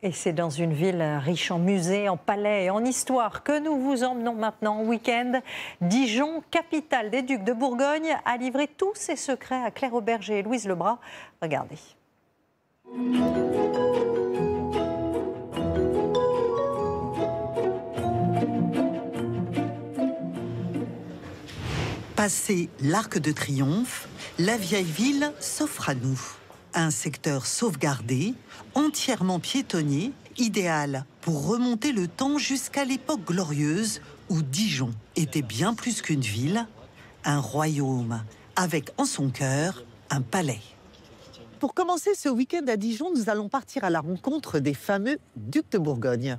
Et c'est dans une ville riche en musées, en palais et en histoire que nous vous emmenons maintenant en week-end. Dijon, capitale des ducs de Bourgogne, a livré tous ses secrets à Claire Auberger et Louise Lebras. Regardez. Passé l'Arc de Triomphe, la vieille ville s'offre à nous. Un secteur sauvegardé, entièrement piétonnier, idéal pour remonter le temps jusqu'à l'époque glorieuse où Dijon était bien plus qu'une ville, un royaume avec en son cœur un palais. Pour commencer ce week-end à Dijon, nous allons partir à la rencontre des fameux ducs de Bourgogne.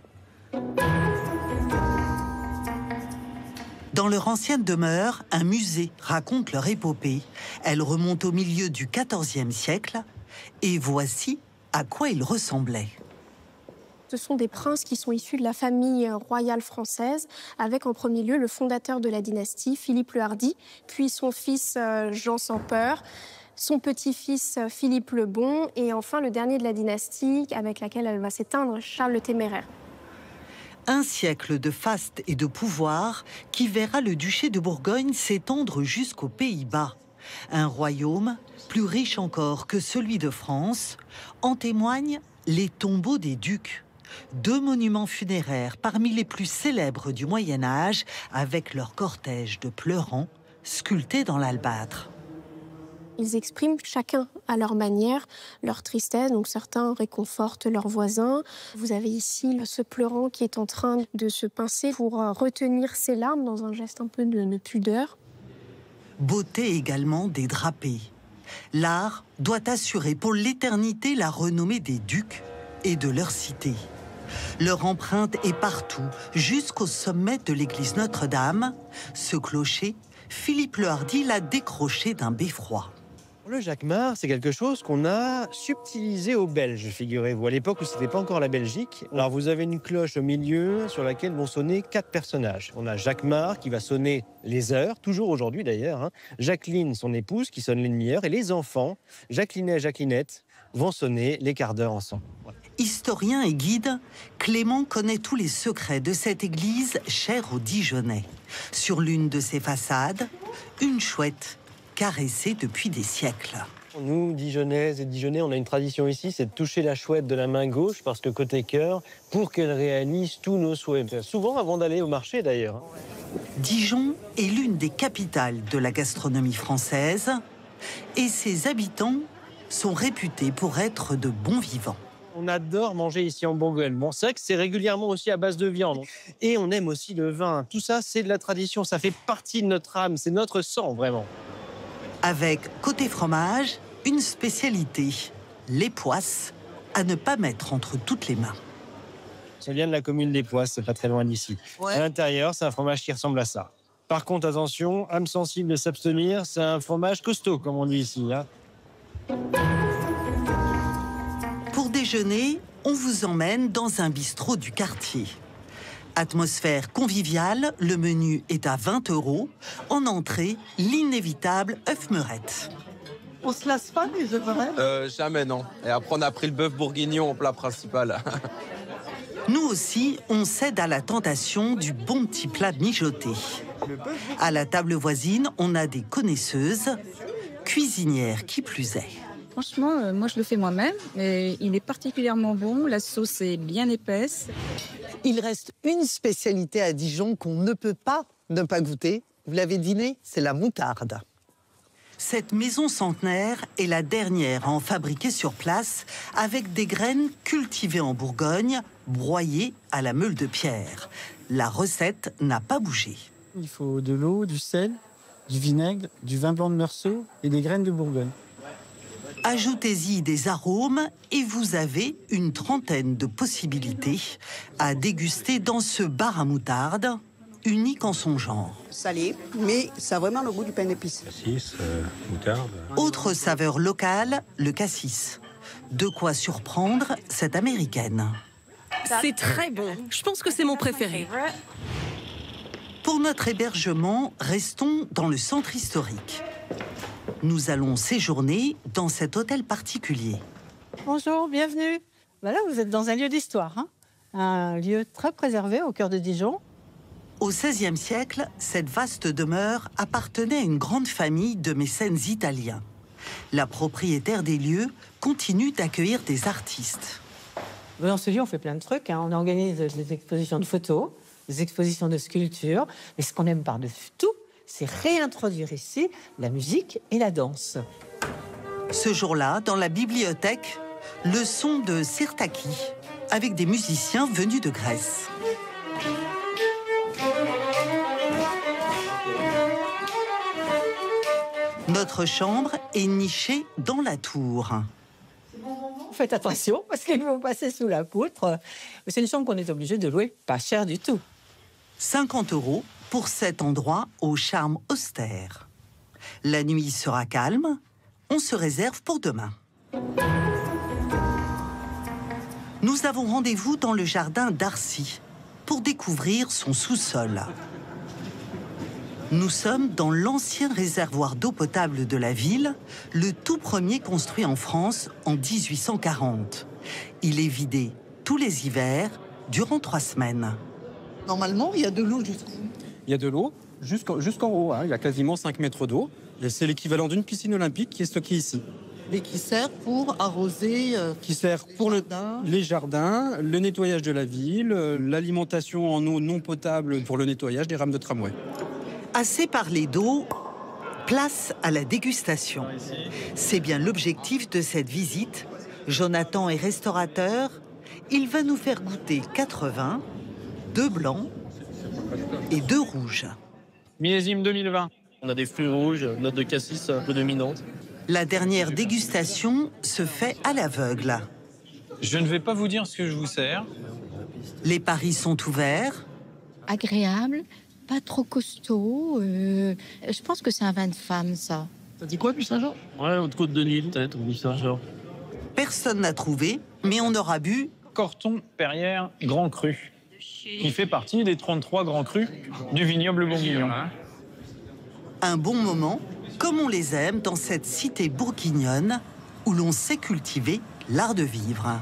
Dans leur ancienne demeure, un musée raconte leur épopée. Elle remonte au milieu du XIVe siècle et voici à quoi ils ressemblaient. Ce sont des princes qui sont issus de la famille royale française, avec en premier lieu le fondateur de la dynastie, Philippe le Hardi, puis son fils Jean sans peur, son petit-fils Philippe le Bon, et enfin le dernier de la dynastie avec laquelle elle va s'éteindre, Charles le Téméraire. Un siècle de faste et de pouvoir qui verra le duché de Bourgogne s'étendre jusqu'aux Pays-Bas. Un royaume plus riche encore que celui de France. En témoignent les tombeaux des ducs. Deux monuments funéraires parmi les plus célèbres du Moyen-Âge, avec leur cortège de pleurants sculptés dans l'albâtre. Ils expriment chacun à leur manière leur tristesse. Donc certains réconfortent leurs voisins. Vous avez ici ce pleurant qui est en train de se pincer pour retenir ses larmes dans un geste un peu de pudeur. Beauté également des drapés. L'art doit assurer pour l'éternité la renommée des ducs et de leur cité. Leur empreinte est partout, jusqu'au sommet de l'église Notre-Dame. Ce clocher, Philippe le Hardi l'a décroché d'un beffroi. Le jacquemart, c'est quelque chose qu'on a subtilisé aux Belges, figurez-vous, à l'époque où ce n'était pas encore la Belgique. Alors vous avez une cloche au milieu sur laquelle vont sonner 4 personnages. On a Jacquemart qui va sonner les heures, toujours aujourd'hui d'ailleurs, Jacqueline, son épouse, qui sonne les demi-heures, et les enfants, Jacqueline et Jacquelinette, vont sonner les quarts d'heure ensemble. Voilà. Historien et guide, Clément connaît tous les secrets de cette église chère aux Dijonnais. Sur l'une de ses façades, une chouette caressée depuis des siècles. Nous, Dijonnaises et Dijonnais, on a une tradition ici, c'est de toucher la chouette de la main gauche, parce que côté cœur, pour qu'elle réalise tous nos souhaits. Souvent avant d'aller au marché d'ailleurs. Dijon est l'une des capitales de la gastronomie française et ses habitants sont réputés pour être de bons vivants. On adore manger ici en Bourgogne. Bon, c'est vrai que c'est régulièrement aussi à base de viande. Et on aime aussi le vin. Tout ça, c'est de la tradition. Ça fait partie de notre âme. C'est notre sang, vraiment. Avec, côté fromage, une spécialité, les poisses, à ne pas mettre entre toutes les mains. Ça vient de la commune des Poisses, c'est pas très loin d'ici. Ouais. À l'intérieur, c'est un fromage qui ressemble à ça. Par contre, attention, âme sensible de s'abstenir, c'est un fromage costaud, comme on dit ici. Pour déjeuner, on vous emmène dans un bistrot du quartier. Atmosphère conviviale, le menu est à 20 €. En entrée, l'inévitable œuf meurette. On se lasse pas des œufs meurette? Jamais, non. Et après, on a pris le bœuf bourguignon en plat principal. Nous aussi, on cède à la tentation du bon petit plat mijoté. À la table voisine, on a des connaisseuses, cuisinières qui plus est. Franchement, moi je le fais moi-même et il est particulièrement bon. La sauce est bien épaisse. Il reste une spécialité à Dijon qu'on ne peut pas ne pas goûter. Vous l'avez deviné, c'est la moutarde. Cette maison centenaire est la dernière à en fabriquer sur place avec des graines cultivées en Bourgogne, broyées à la meule de pierre. La recette n'a pas bougé. Il faut de l'eau, du sel, du vinaigre, du vin blanc de Meursault et des graines de Bourgogne. Ajoutez-y des arômes et vous avez une trentaine de possibilités à déguster dans ce bar à moutarde, unique en son genre. Salé, mais ça a vraiment le goût du pain d'épices. Cassis, moutarde. Autre saveur locale, le cassis. De quoi surprendre cette américaine. C'est très bon. Je pense que c'est mon préféré. Pour notre hébergement, restons dans le centre historique. Nous allons séjourner dans cet hôtel particulier. Bonjour, bienvenue. Là, vous êtes dans un lieu d'histoire, hein, un lieu très préservé au cœur de Dijon. Au XVIe siècle, cette vaste demeure appartenait à une grande famille de mécènes italiens. La propriétaire des lieux continue d'accueillir des artistes. Dans ce lieu, on fait plein de trucs, hein. On organise des expositions de photos, des expositions de sculptures. Mais ce qu'on aime par-dessus tout, c'est réintroduire ici la musique et la danse. Ce jour-là, dans la bibliothèque, le son de Sirtaki, avec des musiciens venus de Grèce. Notre chambre est nichée dans la tour. Faites attention, parce qu'ils vont passer sous la poutre. C'est une chambre qu'on est obligé de louer pas cher du tout. 50 € pour cet endroit au charme austère. La nuit sera calme, on se réserve pour demain. Nous avons rendez-vous dans le jardin d'Arcy pour découvrir son sous-sol. Nous sommes dans l'ancien réservoir d'eau potable de la ville, le tout premier construit en France en 1840. Il est vidé tous les hivers durant 3 semaines. Normalement, il y a de l'eau jusqu'en haut. Il y a de l'eau jusqu'en haut, hein. Il y a quasiment 5 mètres d'eau. Et c'est l'équivalent d'une piscine olympique qui est stockée ici. Et qui sert pour arroser... Qui sert pour les jardins, le nettoyage de la ville, l'alimentation en eau non potable pour le nettoyage des rames de tramway. Assez parlé d'eau, place à la dégustation. C'est bien l'objectif de cette visite. Jonathan est restaurateur. Il va nous faire goûter 4 vins, 2 blancs et 2 rouges. Millésime 2020. On a des fruits rouges, notes de cassis un peu dominantes. La dernière dégustation se fait à l'aveugle. Je ne vais pas vous dire ce que je vous sers. Les paris sont ouverts. Agréable, pas trop costaud. Je pense que c'est un vin de femme, ça. Ça dit quoi, Buy-Saint-Jean? Ouais, haute côte de Lille, peut-être, Buy-Saint-Jean. Personne n'a trouvé, mais on aura bu... Corton Perrière Grand Cru, qui fait partie des 33 grands crus du vignoble bourguignon. Un bon moment, comme on les aime dans cette cité bourguignonne où l'on sait cultiver l'art de vivre.